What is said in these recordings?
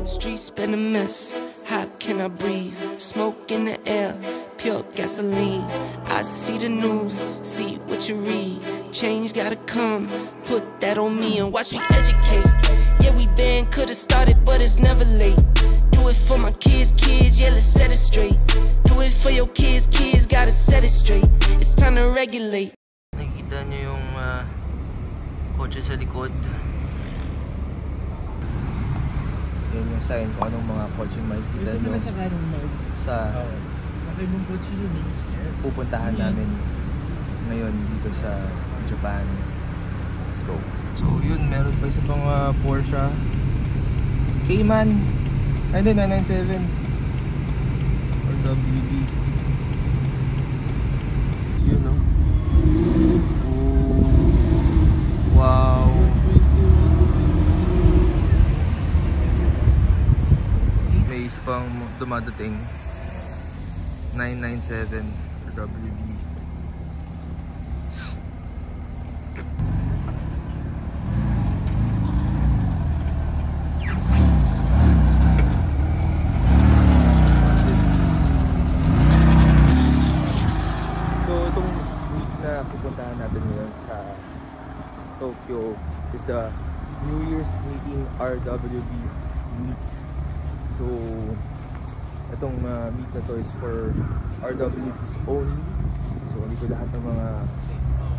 Streets been a mess, how can I breathe? Smoke in the air, pure gasoline. I see the news, see what you read. Change gotta come, put that on me and watch me educate. Yeah, we been, could've started, but it's never late. Do it for my kids, yeah, let's set it straight. Do it for your kids, gotta set it straight. It's time to regulate. Nakikita nyo yung kotse sa likod. Yan yung sign kung anong mga kotse makikita nyo sa pupuntahan namin ngayon dito sa Japan. Let's go. So yun, meron pa isa pang Porsche Cayman 997 or WB. Yun no. Wow. May isa pang dumadating 997 or WB. Pupuntahan natin ngayon sa Tokyo is the New Year's meeting RWB meet. So itong meet na to is for RWBs only. So dito lahat ng mga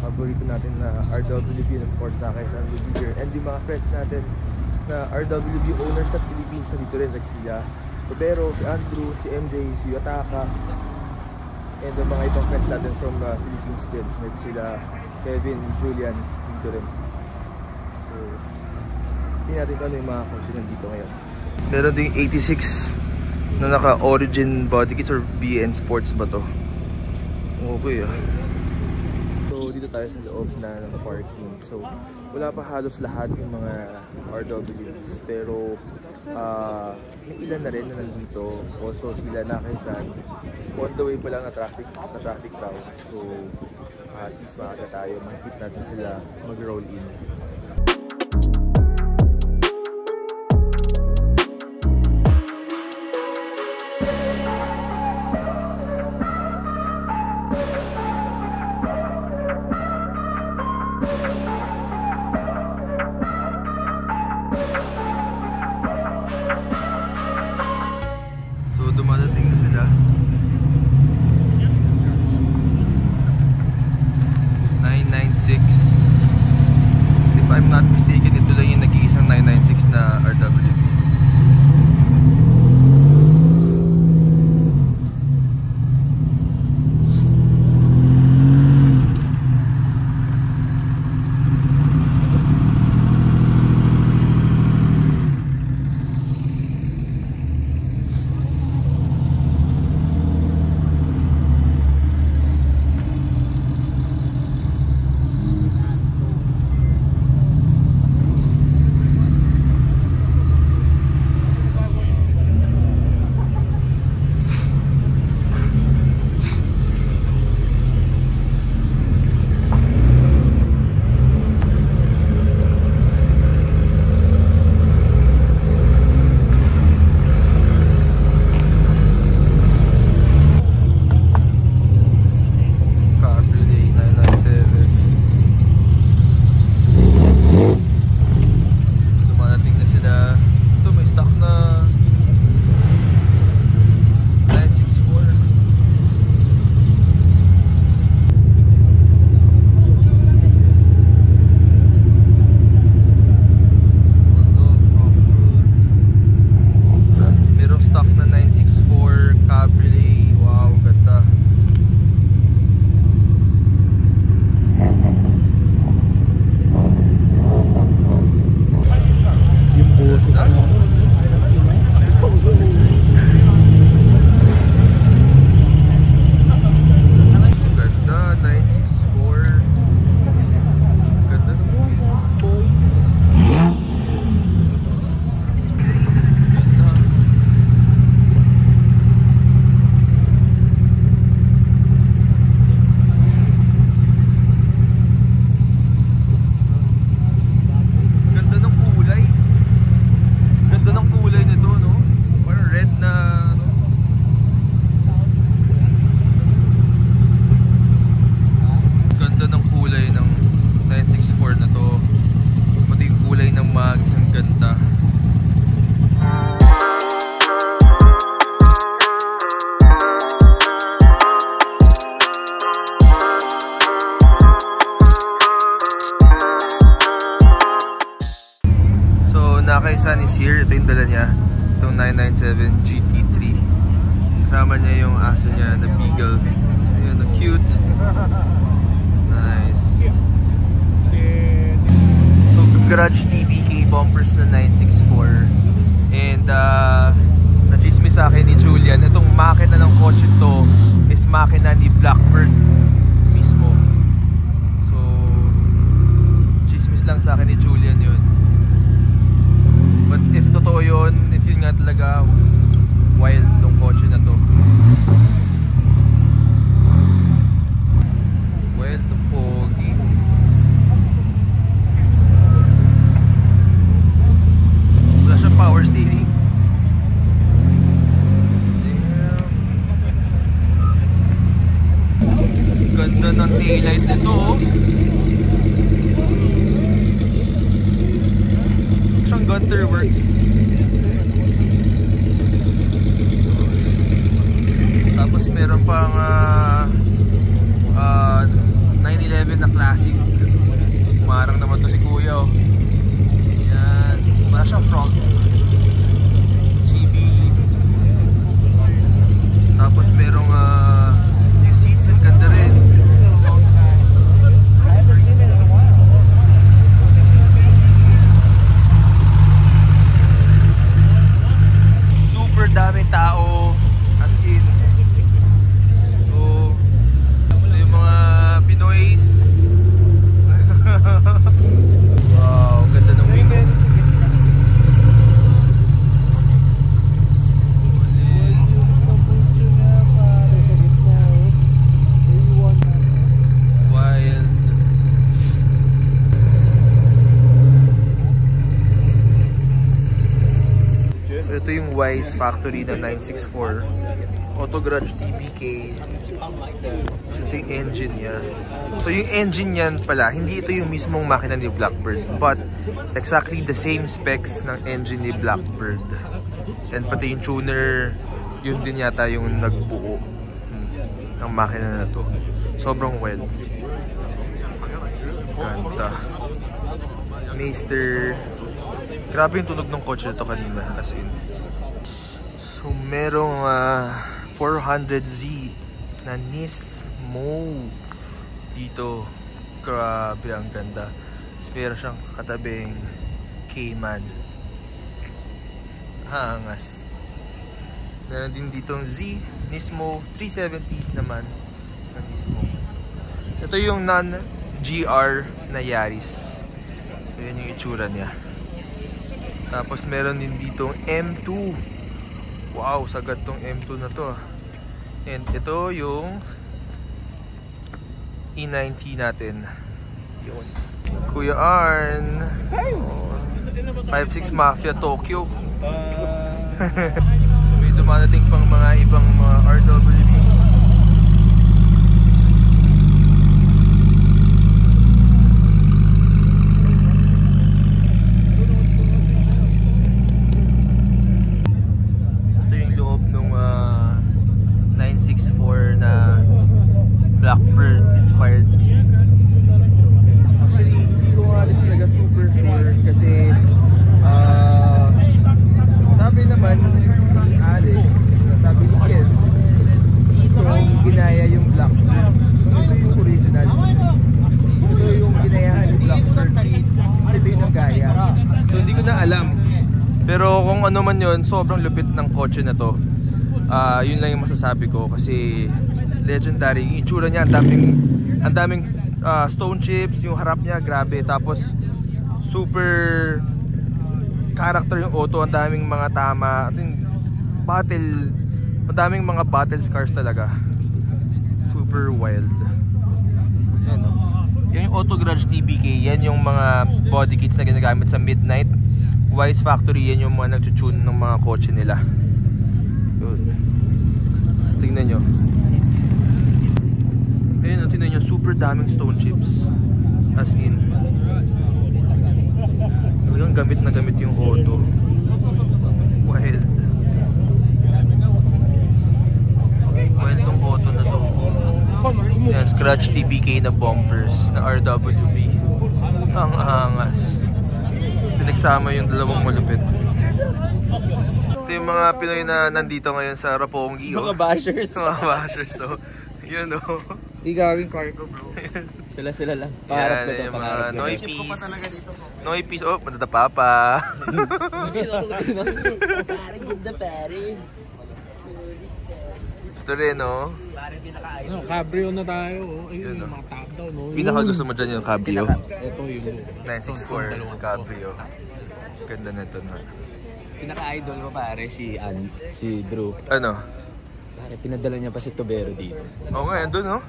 paborito natin na RWB and of course Naka-san will be here. And yung mga friends natin na RWB owners sa Philippines dito rin, like sila Robero, si Andrew, si MJ, si Yataka, and the mga ibang friends natin from Philippines din, like sila Kevin, Julian, dito rin. So, hindi natin kung ano yung mga kotse nandito ngayon. Meron ding 86 na naka-origin body kits or BN Sports ba to? Okay ah. So, dito tayo sa loob na ng parking. So, wala pa halos lahat yung mga RWs, pero may ilan na rin na nandito. Also sila Naka-san, on the way pa lang na traffic route. So at least maaga tayo, makikita natin sila mag-roll in. Dumadating na sila. 996. If I'm not mistaken, ito lang yung nag-iisang 996 na RWB. ganda. So Nakay-san is here. Ito yung dala niya, itong 997 GT3. Kasama niya yung aso niya na beagle. Ayun, cute. Nice. So Garage TBK bumpers na 964. And nachismis sa akin ni Julian, itong makina ng kotse to is makina ni Blackbird mismo. So chismis lang sa akin ni Julian yun. But if totoo yun, if yun nga talaga, wild tong kotse na to. Wild to pogi. Wala siyang power steering. Damn. Ganda ng taillight nito, oh. Siyang Gunter Works. Tapos meron pang 911 na classic. Umarang naman to si Kuya, oh. Yan. Wala siyang front. CB. Tapos merong yung seats, ang ganda rin. Super daming tao. As in. So, ito yung mga Pinoys. Wow, ganda ng wing. Wild. So ito yung Wise Factory na 964 Auto Garage TBK. So ito yung engine niya. So yung engine niyan pala, hindi ito yung mismong makina ni Blackbird, but exactly the same specs ng engine ni Blackbird. And pati yung tuner, yun din yata yung nagbuo ng makina na to. Sobrang well. Ganda. Meister. Grabe yung tunog ng kotse na to kanina, as in. So merong 400Z na Nismo dito. Grabe, ang ganda. Meron siyang katabing Cayman. Hangas. Meron din ditong Z Nismo 370 naman na Nismo. So ito yung non-GR na Yaris. So yun yung itsura niya. Tapos meron din ditong M2. Wow, sagad tong M2 na to. And ito yung E90 natin. Yun. Kuya Arn. Oh, 5-6 Mafia Tokyo. So may dumadating pang mga ibang mga RWB. Blackbird inspired. Actually, hindi ko nga talaga super sure kasi sabi naman ni Alice, sabi ni Ken, dito ginaya yung Blackbird. So ito yung original. Ito yung ginayahan ni Blackbird. Ito yung nagaya. So hindi ko na alam. Pero kung ano man yun, sobrang lupit ng kotse na to. Yun lang yung masasabi ko kasi legendary. Yung itsura niya, ang daming stone chips, yung harap niya, grabe. Tapos super character yung auto, ang daming mga tama. Battle, ang daming mga battle scars talaga. Super wild. So, yan, no? Yan yung Auto Garage TBK, yan yung mga body kits na ginagamit sa Midnight. Wise Factory, yan yung mga nag-tune ng mga kotse nila. Yun. So, tingnan nyo. Ayun, tingnan nyo, super daming stone chips. As in, talagang gamit na gamit yung auto. Wild. Wild tong auto na to. Yan, scratch TPK na bumpers na RWB. Ang angas. Pinagsama yung dalawang malupit. Ito yung mga Pinoy na nandito ngayon sa Roppongi. Mga bashers. Mga bashers. So, yun o. Di gagawin cargo bro. Sila lang. Pangarap ko ito. Yan, Pangarap ko. Noy Peace. Noy Peace. Oh, madadapa pa. Ito rin o. No, cabrio na tayo. Ayun, Yun, yung mga top down. No? Pinaka gusto mo dyan yung cabrio. Ito yung 964 cabrio. Ganda na ito na. Pinaka-idol mo pare si Drew. Ano? Pare, pinadala niya pa si Tobero dito. Oo nga, andun no?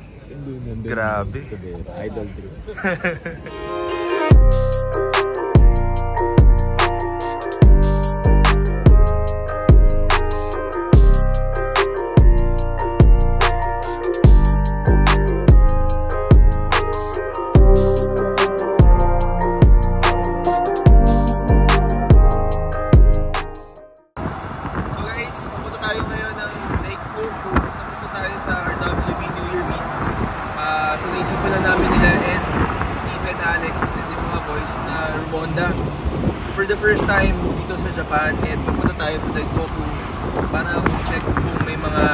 Grabe. Si Tobero. Idol Drew. For the first time dito sa Japan, and pupunta tayo sa Daikoku para check kung may mga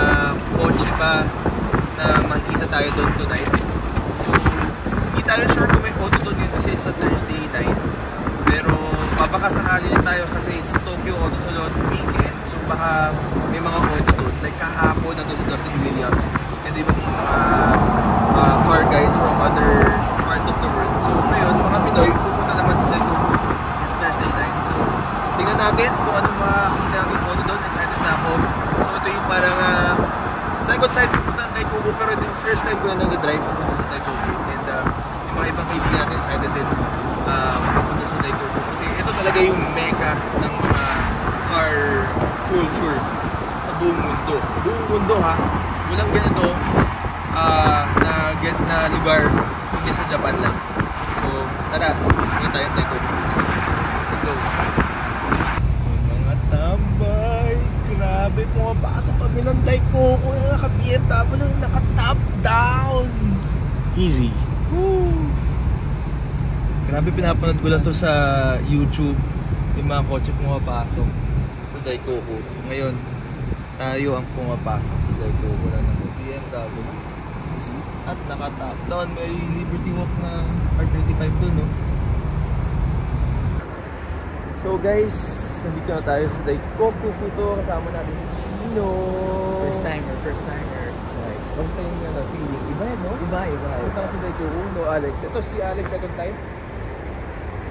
kotse ba na makikita tayo doon tonight. So, hindi tayo sure kung may auto doon yun kasi it's a Thursday night. Pero papakasakali din tayo kasi it's Tokyo Auto Salon weekend. So baka may mga auto doon. Like kahapon nandun si Dustin Williams and ibang mga car guys from other parts of the world. So ngayon, mga Pinoy, pupunta naman sa Daikoku Thursday night. So, tingnan natin kung anong makakita natin auto doon. Excited na ako. So, ito yung parang second time pupunta ng Daikoku, pero ito yung first time ko na nag-drive pupunta sa Daikoku. And yung mga ibang kaibigan natin excited din makapunta sa Daikoku. Kasi ito talaga yung mecca ng mga car culture sa buong mundo. Buong mundo ha. Walang ganito na lugar hindi sa Japan lang. So, tara. Tingnan tayo ng Daikoku. Let's go. Mga tambay, grabe, pumapasok kami ng Daikoku na naka-BMW na naka-top down. Easy. Woo! Grabe, pinapanood ko lang to sa YouTube. Yung mga kotse pumapasok sa Daikoku. Ngayon, tayo ang pumapasok sa Daikoku na ng BMW. At naka-top down. May Liberty Walk na R35 dun, no? So guys, nandito na tayo sa Daikoku Futo. Kasama natin si Chino. First timer. Right. Basta yung feeling. Iba yan, no? Iba. Punta ka sa Daikoku, no Alex? Ito si Alex, second time?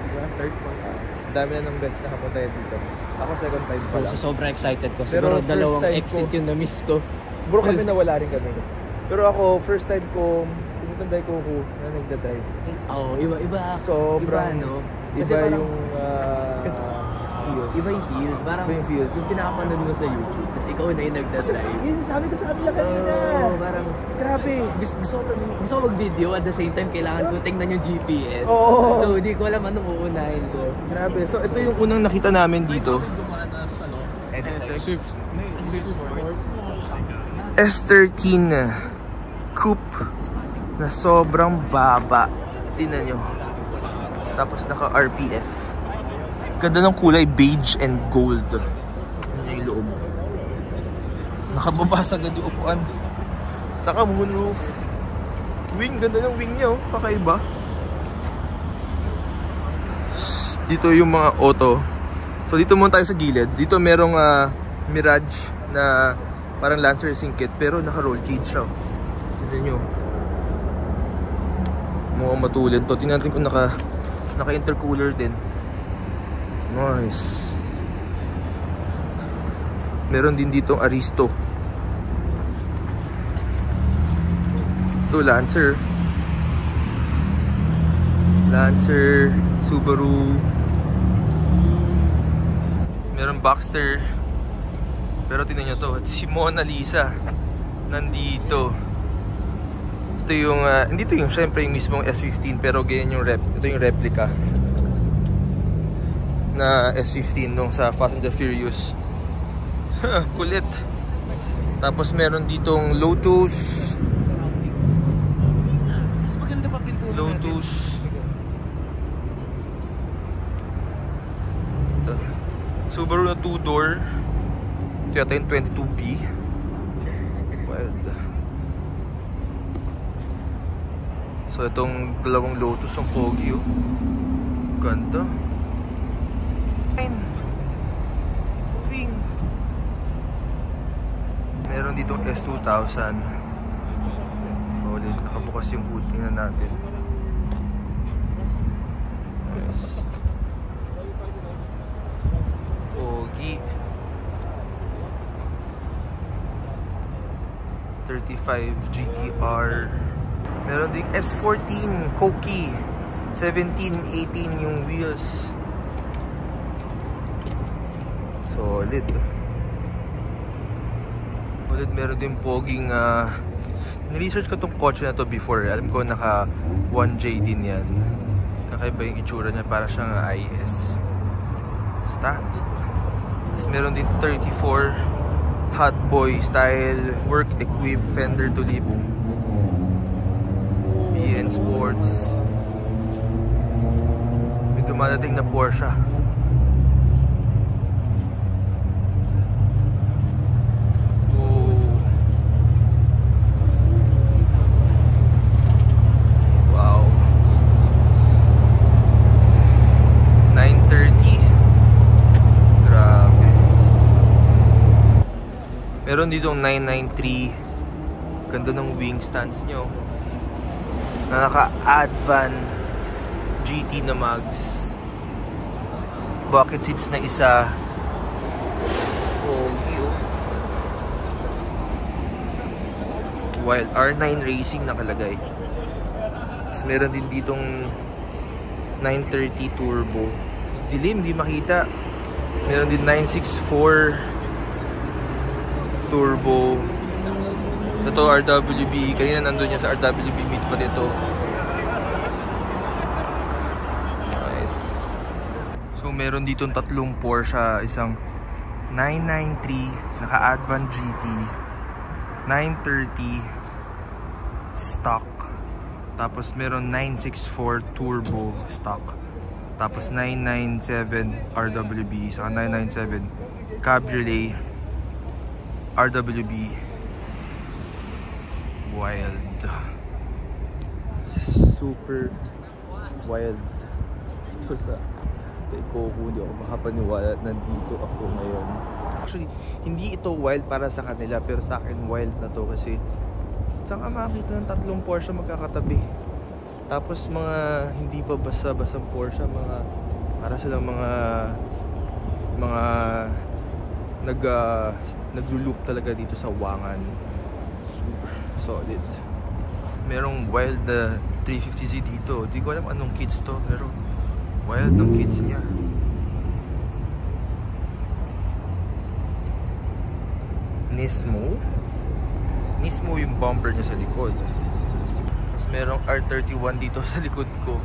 Diba? Third point. Ang dami na ng best na kapunta yan dito. Ako second time pa lang. So, sobrang excited ko. Pero Siguro dalawang first time exit yung na-miss ko. Bro, kami nawala rin kami. Pero ako, first time ko pumunta ng Daikoku na nagda-drive. Oo, iba. Sobrang Iba, no? Iba Kasi parang, yung kasi, feels. iba yung feel. Parang Iba yung feels. yung pinapanood mo sa YouTube. Kasi ikaw na yung nagda-drive. Yun, sabi ko sa kanila kanina. Oo, parang Grabe. gusto ko mag-video at the same time kailangan ko tingnan yung GPS. Oo. So hindi ko alam anong uunahin ko. Grabe. So ito yung unang nakita namin dito. S13 coupe na sobrang baba. Tingnan nyo. Tapos naka RPF. Ganda ng kulay, beige and gold. Ano yung loob. Nakababasag yung upuan. Saka moonroof. Wing, ganda ng wing niya, oh. Kakaiba. Dito yung mga auto. So dito muna tayo sa gilid. Dito merong Mirage na parang Lancer Singkit pero naka roll cage siya. Tignan nyo. Mukhang matulid to. Tingnan natin kung naka intercooler din. Nice. Meron din dito Aristo. Ito Lancer, Subaru. Meron Boxster. Pero tingnan nyo to, at si Mona Lisa nandito. Ito yung hindi to yung syempre yung mismong S15 pero ganyan yung ito yung replica na na S15 nung sa Fast and the Furious. Kulit. Tapos meron ditong Lotus. Mas maganda pa pintura Lotus. Ito. Subaru na 2-door. Ito yata yung 22B. Wild. So itong dalawang Lotus ang pogi, oh. Ganda. Wing. Meron ditong S2000. Solid. Nakabukas yung hood. Tingnan natin. Nice. Pogi. 35 GTR. Meron ding S14 Koki. 17-18 yung wheels. Solid. Solid. Meron din poging niresearch ko tong kotse na to before. Alam ko naka 1J din yan. Kakaiba yung itsura niya, para siyang IS stats. Tapos meron din 34 hot boy style work equip fender to lip. BN Sports. May dumadating na Porsche. Meron ditong 993. Ganda ng wing stance nyo. Na naka-Advan GT na mags. Bucket seats na isa. Pogi, oh. Wild. R9 Racing nakalagay. Tapos meron din ditong 930 Turbo. Dilim, di makita. Meron din 964 Turbo. Ito RWB. Kanina nandun yan sa RWB meet pa dito. Nice. So meron ditong tatlong Porsche. Isang 993 naka-Advan GT, 930 stock. Tapos meron 964 Turbo stock. Tapos 997 RWB. Saka 997 Cabriolet RWB. Wild. Super wild. Ito sa kay Coco, hindi ako makapaniwala at nandito ako ngayon. Actually, hindi ito wild para sa kanila, pero sa akin wild na to kasi saan ka makakita ng tatlong Porsche magkakatabi. Tapos mga hindi pa basta-basta Porsche, mga para silang mga naglo-loop talaga dito sa Wangan. Super solid. Merong wild na 350Z dito. Di ko alam anong kids to, pero wild ng kids niya. Nismo yung bumper niya sa likod. Tapos merong R31 dito sa likod ko.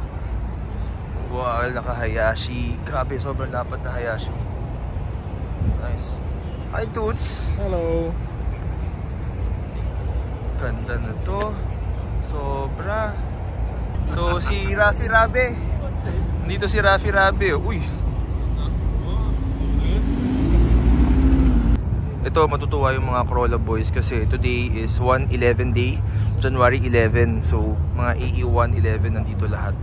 Wow, naka-Hayashi. Grabe, sobrang lapad na Hayashi. Nice. Hi, Toots! Hello! Ganda na to. Sobra. So, si Rafi Rabe. Dito si Rafi Rabe. Uy! Ito, matutuwa yung mga Corolla boys kasi today is 111 day, January 11. So, mga AE 111 nandito lahat.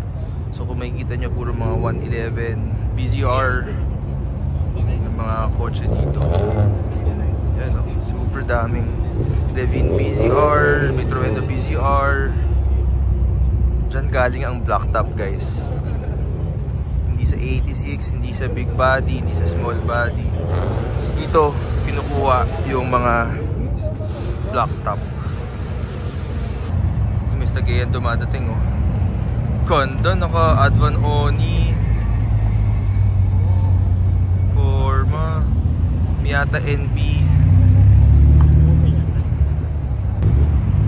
So, kung makikita nyo, puro mga 111 BZR yung mga kotse dito. Yan, oh, super daming Levin BZR, Metroendo BZR. Diyan galing ang black top, guys. Hindi sa 86, hindi sa big body, hindi sa small body. Dito, kinukuha yung mga black top. May Stagayan dumadating, oh. Ganda, naka-Advan Oni. Forma. Miata NB.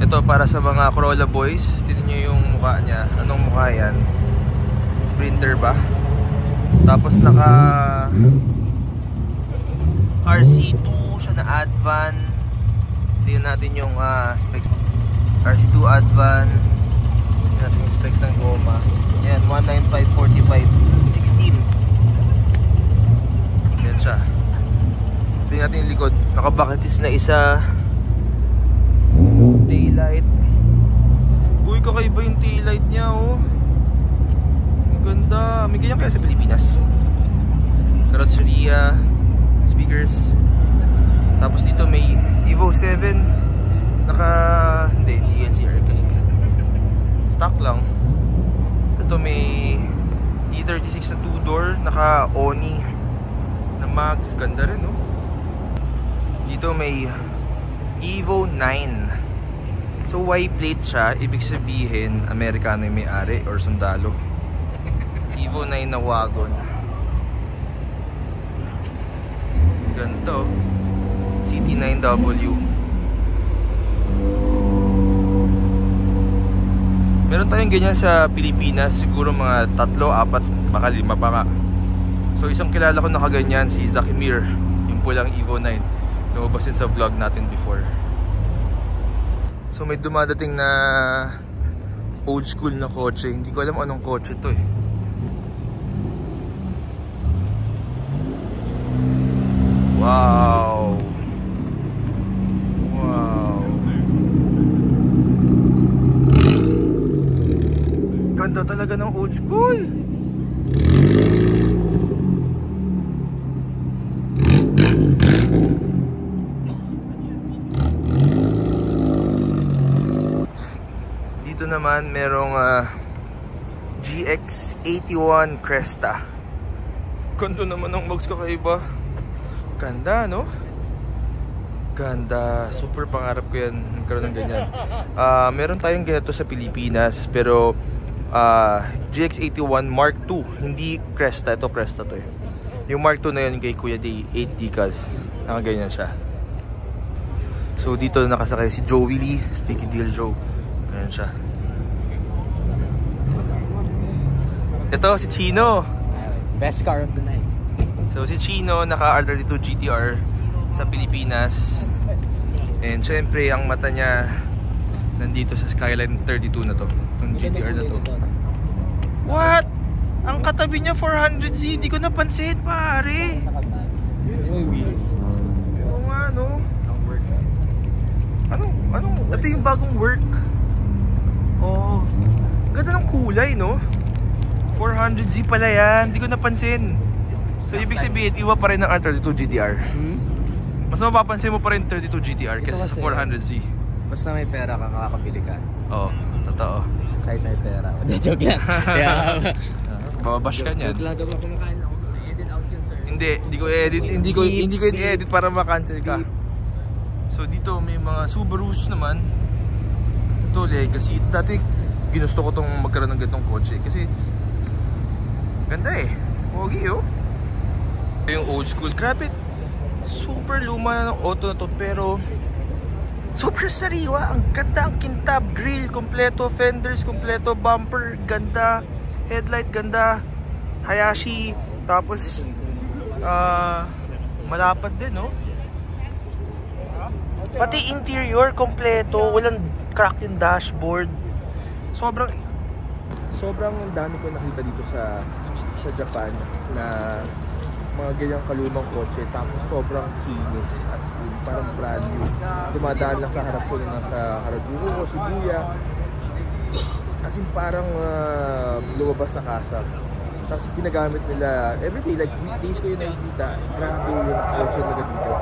Ito para sa mga Corolla boys. Tignan nyo yung mukha niya. Anong mukha yan? Sprinter ba? Tapos naka RC2 siya na Advan. Tingnan natin yung specs. RC2 Advan. Tingnan natin yung specs ng goma. Ayan, 195/45 16. Ayan siya. Tingnan natin yung likod. Naka-bucket na isa. Taillight. Uy, kakaiba yung taillight niya, oh. Ang ganda. May ganyan kaya sa Pilipinas. Carrozzeria, speakers. Tapos dito may Evo 7. Hindi DLCR kayo. Stock lang. Ito may E36 na 2-door. Naka Oni na mags. Ganda rin, no? Dito may Evo 9. So Y plate siya, ibig sabihin Amerikano yung may-ari or sundalo. Evo 9 na wagon. Ganito. CT9W. Meron tayong ganyan sa Pilipinas, siguro mga 3, 4, baka 5 pa ka. So isang kilala ko na kaganyan, si Zakimir, yung pulang Evo 9. Lumabas din sa vlog natin before. So may dumadating na old school na kotse. Hindi ko alam anong kotse to eh. Wow. Wow. Ganda talaga ng old school. Dito naman merong GX81 Cresta. Ganda naman ng mags, kakaiba. Ganda, no? Ganda. Super pangarap ko yan, magkaroon ng ganyan. Meron tayong ganito sa Pilipinas, pero GX81 Mark II, hindi Cresta. Ito Cresta to eh. Yung Mark II na yun kay Kuya Day, 8 decals. Nakaganyan siya. So dito nakasakay si Joey Lee, Sticky Deal Joe. Ganyan siya. Ito si Chino. Best car of the night. So si Chino, naka R32 GTR sa Pilipinas. And syempre ang mata niya nandito sa Skyline 32 na to. Itong GTR na to. What? Ang katabi niya 400Z. Hindi ko napansin, pare. Yung wheels. Oo nga, no? Anong? Ito yung bagong work. Oh, ganda ng kulay, no? 400Z pala yan. Hindi ko napansin. So ibig sabihin, iwa pa rin ng R32 GTR. Mas mapapansin mo pa rin 32 GTR kaysa sa 400Z. Basta may pera ka, makakabili ka. Oo, totoo. Kahit may pera. Hindi, joke lang. Babash ka niyan. Joke lang, joke lang. Kumakain ako. Edit out yun, sir. Hindi ko i-edit. Hindi ko i-edit para makancel ka. So dito may mga Subarus naman. Ito legacy. Dati ginusto ko tong magkaroon ng ganitong kotse kasi ganda eh. Pogi, oh. Yung old school, grabe. Super luma na ng auto na to, pero super sariwa. Ang ganda, ang kintab, grill kompleto, fenders kompleto, bumper ganda, headlight ganda, Hayashi. Tapos malapad din, no? Pati interior kompleto, walang crack yung dashboard. Sobrang dami ko nakita dito sa Japan na mga ganyang kalumang kotse, tapos sobrang kinis, as in, parang brand new. Dumadaan lang sa harap ko na nasa Harajuku o Shibuya, as in parang lumabas sa kasa. Tapos ginagamit nila everyday, like weekdays ko yun nakikita. Grabe yung kotse na dito.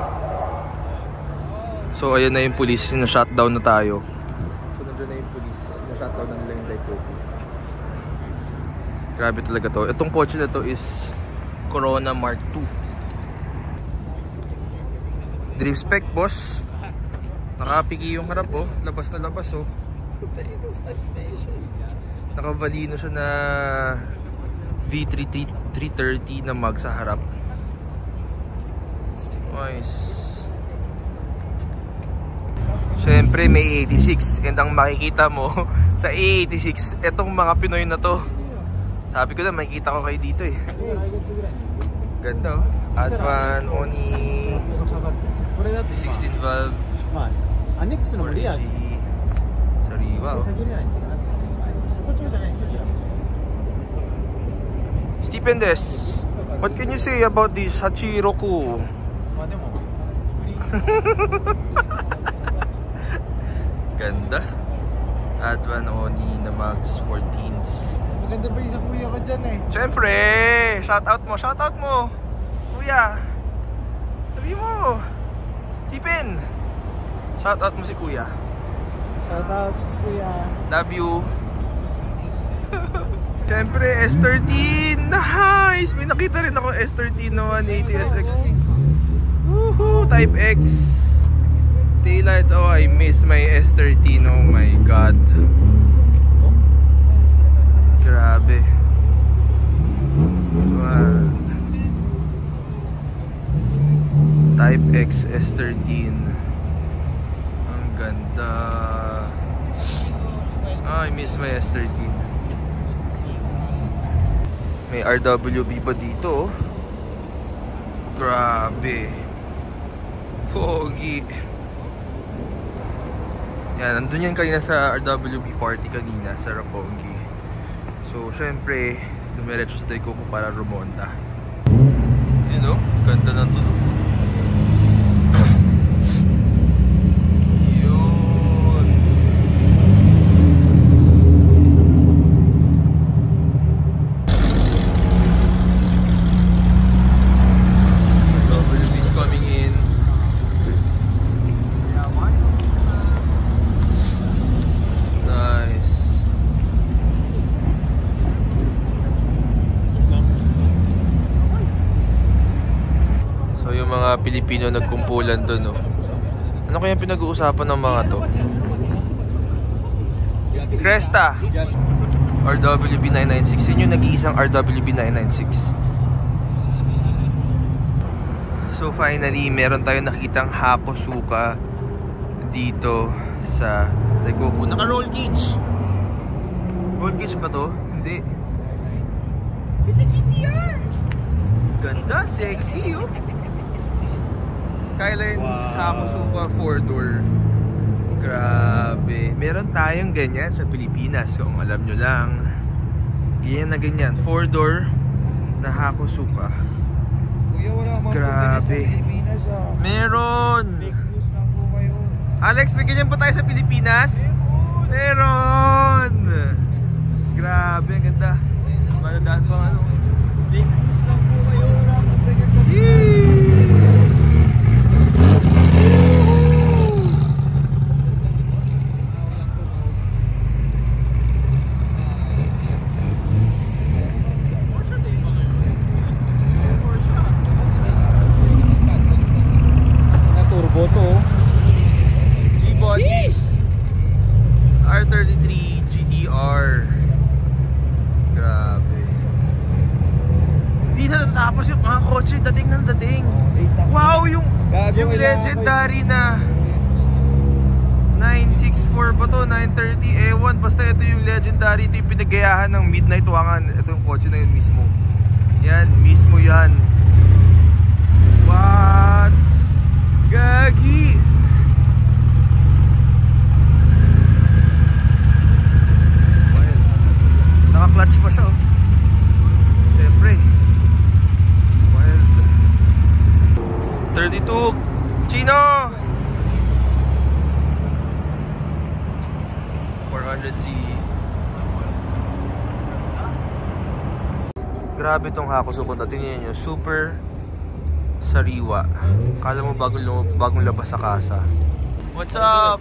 So ayan na yung police, na-shutdown na tayo. So nandun na yung police, na-shutdown na nila yung Daikoku. Grabe talaga to. Itong kotse na to is Corona Mark II. Drift spec, boss. Nakapiki yung harap, oh. Labas na labas, oh. Nakavalino siya na V3 330 na mag sa harap. Nice. Siyempre may 86. And ang makikita mo sa A86, etong mga Pinoy na to, Sabi ko na, makikita ko kayo dito eh. Ganda oh. Advan, Oni, 16 valve, 4G, Sariwa oh. Stupendous. What can you say about this Hachiroku? Ganda. Advan, Oni na Max 14s. Maganda ba yung sa kuya ko dyan eh? Siyempre! Shoutout mo! Kuya! Sabi mo! Tipin! Shoutout mo si kuya. Shoutout kuya. Love you! Siyempre, S13! Nice! May nakita rin ako S13 na 180SX. Woohoo! Type X! Taillights. Oh, I miss my S13. Oh my god. Grabe. Wow. Type X S13. Ang ganda. Ah, I miss my S13. May RWB pa dito. Grabe. Pogi. Yan, nandun yan kanina sa RWB party kanina sa Roppongi. So, syempre, dumiretso sa Daikoku para rumonda. Yun o, ganda ng tunog. Yun. RWB is coming in. Nice. So yung mga Pilipino nagkumpulan doon, no? Ano kaya pinag-uusapan ng mga to? Cresta RWB 996. Yun yung nag-iisang RWB 996. So finally, meron tayong nakitang Hakosuka dito sa Daikoku. Naka-roll cage. Roll cage ba to? Hindi. It's a GTR! Ganda, sexy oh. Skyline Hakosuka 4-door. Grabe. Meron tayong ganyan sa Pilipinas. Kung alam nyo lang. Ganyan na ganyan. 4-door na Hakosuka. Grabe. Meron. Alex, may ganyan po tayo sa Pilipinas? Meron! Grabe, ang ganda. Madadaan pa ano. Fake lang po kayo. Turbo to. R33 GTR. Grabe. Hindi na natatapos yung mga kotse. Dating ng dating. Wow, yung legendary na 964 ba to? 930 ewan. Basta ito yung legendary. Ito yung pinagayahan ng Midnight Wangan. Ito yung kotse na yun mismo. Yan, mismo yan. What? Gagi. Naka-clutch pa siya oh. Siyempre. Wild. 32 Chino 400C. Grabe tong Hakosuka. Tingnan nyo, super sariwa. Kala mo bagong labas sa kasa. What's up?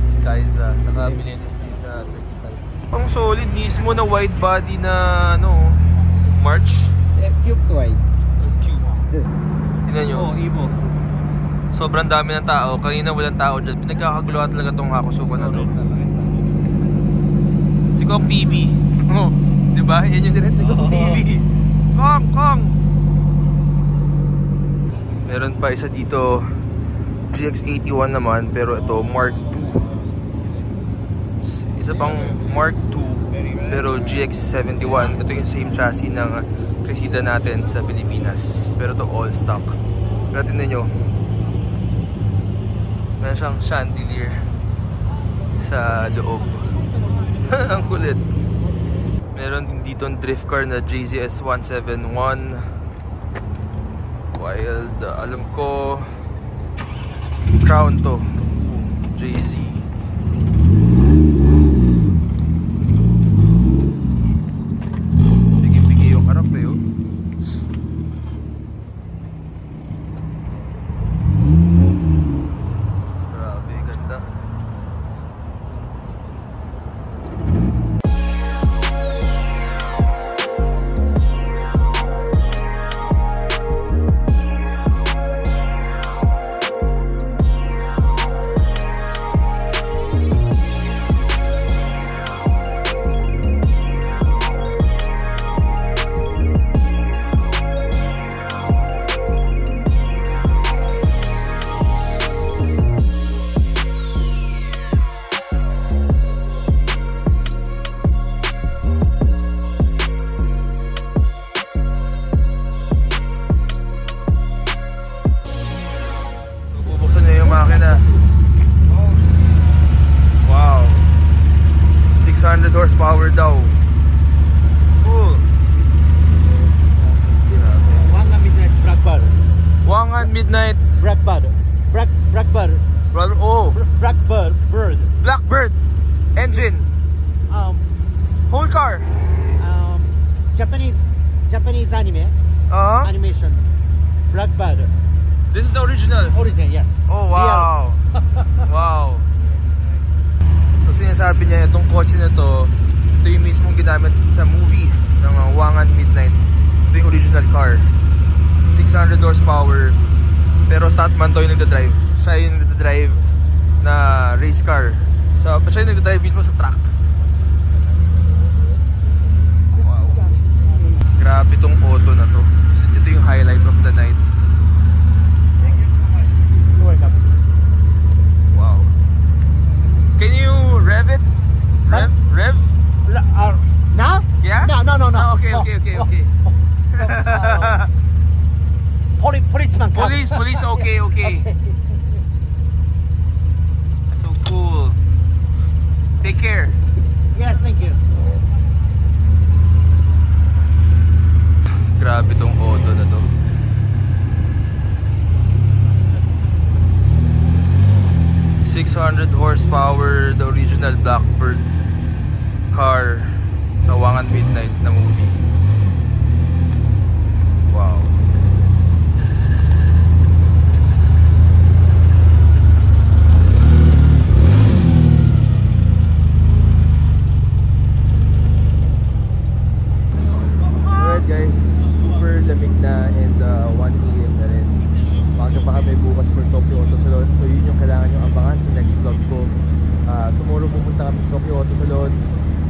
Si Kaiza nakabili ng G35. Ang solid mismo na wide body na ano, March. Si F-Cube to wide. Cube. Tingnan nyo. Evo. Sobrang dami ng tao. Kanina walang tao dyan. Pinagkakaguluhan talaga tong Hakosuka na to. Si Kong TV. Oh, diba? Yan yung direct ni Kong TV. Kong! Meron pa isa dito, GX81 naman, pero ito Mark II. Isa pang Mark II Pero GX71, ito yung same chassis ng Cressida natin sa Pilipinas. Pero to all stock. Pero tingnan nyo, meron siyang chandelier sa loob. Ang kulit. Meron din dito ang drift car na JZS 171 Wild. Alam ko Crown to. JZ. Bigay-bigay yung harap eh, oh. Grabe, ganda. Wow, 600 horsepower daw. Cool. Wangan Midnight Blackbird. Wangan Midnight Blackbird. Blackbird. Oh, Blackbird. Bird. Blackbird engine. Whole car. Japanese anime. Animation. Blackbird. This is the original. Origin, yes. Oh, wow. Wow. So sinasabi niya itong kotse na to, ito yung mismong ginamit sa movie ng Wangan Midnight. Ito yung original car. 600 horsepower. Pero stuntman to yung nagdadrive. Siya yung nagdadrive na race car. So siya yung nagdadrive mismo sa track. Wow. Grabe itong auto na to. Ito yung highlight of the night. Wow. Can you rev it? Rev? Now? Yeah? No. Oh, okay. Policeman come. Police, okay. So cool. Take care. Yes, thank you. Grabe tong auto na to. .600 horsepower, the original Blackbird car sa Wangan Midnight na movie. Wow. Alright guys, super lamig na and 1 AM na rin. Maaga pa kami bukas for Tokyo Auto Salon. So yun yung kailangan nyo abangan sa next vlog ko. Tomorrow pupunta kami sa Tokyo Auto Salon.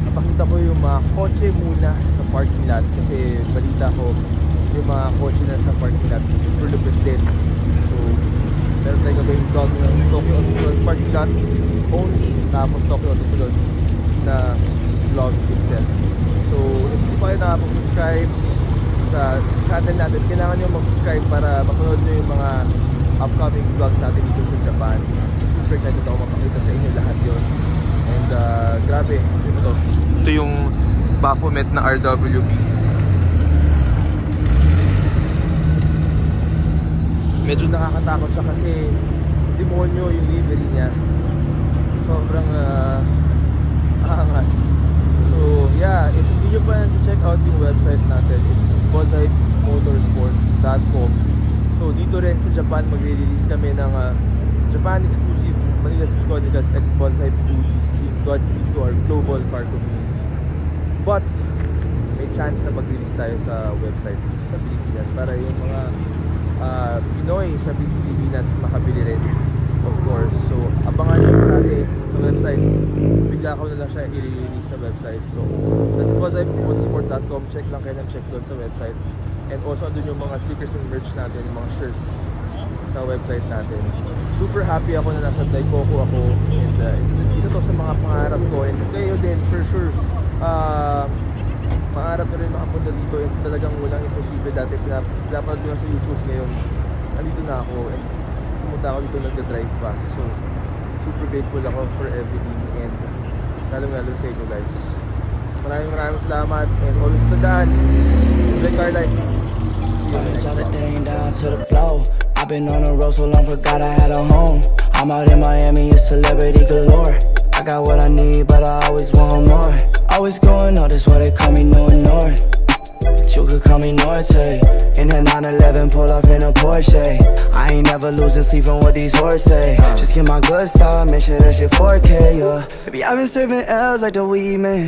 Napakita ko yung mga kotse muna sa parking lot. Kasi balita ko yung mga kotse na sa parking lot super lupit din. So meron tayo gawin vlog ng Tokyo Auto Salon parking lot only. Tapos Tokyo Auto Salon na vlog itself. So if hindi pa kayo nakapag-subscribe sa channel natin, kailangan nyo mag-subscribe para mapanood nyo yung mga upcoming vlogs natin dito sa Japan. Super excited ako mapakita sa inyo lahat yun. And grabe, ito yung Baphomet na RWB. Medyo nakakatakot siya kasi demonyo yung livery niya. Sobrang angas. So yeah, if hindi nyo pa check out yung website natin, it's bonsai-motorsport.com. So dito rin sa Japan magre-release kami ng Japan exclusive Manila City Chronicles X Bonsai Beauties, yung Godspeed to our global car community. But may chance na mag-release tayo sa website sa Pilipinas para yung mga Pinoy sa Pilipinas makabili rin, of course. So abangan nyo natin sa website, bigla ko na lang siya i-release sa website. So that's bonsai-motorsport.com. Check lang kayo ng check doon sa website. And also doon yung mga stickers and merch natin, yung mga shirts sa website natin. Super happy ako na nasa Daikoku ako, and isa to sa mga pangarap ko, and kayo din for sure Maarap na rin makapunta dito and talagang walang imposible. Dati pinapanood ko sa YouTube, ngayon andito na ako and pumunta ako dito, nagda-drive pa. So super grateful ako for everything and lalo sa inyo guys. Maraming salamat and always tandaan, enjoy car life. See you next vlog. I've been on the road so long, forgot I had a home. I'm out in Miami, a celebrity galore. I got what I need, but I always want more. Always going on, that's why they call me No North. But you could call me Norte. In a 911, pull off in a Porsche. I ain't never losing sleep from what these whores say. Just get my good side, make sure that shit 4K, yeah. Baby, I've been serving L's like the weed man.